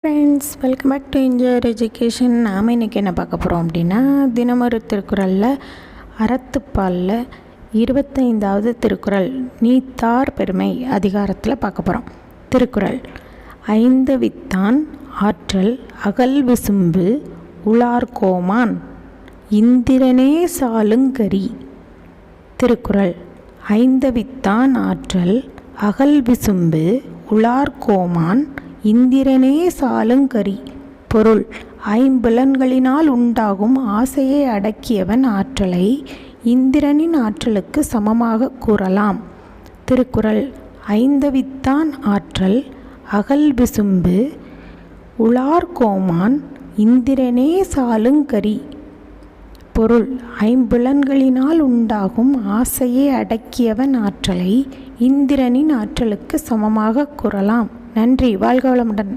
Friends, welcome back to enjoy education. நாம் இன்றைக்கி என்ன பார்க்க போகிறோம் அப்படின்னா, தினமொரு திருக்குறளில் அறத்துப்பாலில் 25வது திருக்குறள் நீத்தார் பெருமை அதிகாரத்தில் பார்க்க போகிறோம். திருக்குறள்: ஐந்தவித்தான் ஆற்றல் அகல் விசும்பு உளார்கோமான் இந்திரனே சாலுங்கரி. திருக்குறள்: ஐந்தவித்தான் ஆற்றல் அகல் விசும்பு உளார்கோமான் இந்திரனே சாலுங்கரி. பொருள்: ஐம்புலன்களினால் உண்டாகும் ஆசையை அடக்கியவன் ஆற்றலை இந்திரனின் ஆற்றலுக்கு சமமாக கூறலாம். திருக்குறள்: ஐந்தவித்தான் ஆற்றல் அகல் விசும்பு உளார்கோமான் இந்திரனே சாலுங்கரி. பொருள்: ஐம்புலன்களினால் உண்டாகும் ஆசையை அடக்கியவன் ஆற்றலை இந்திரனின் ஆற்றலுக்கு சமமாக கூறலாம். நன்றி. வாழ்க வளமுடன்.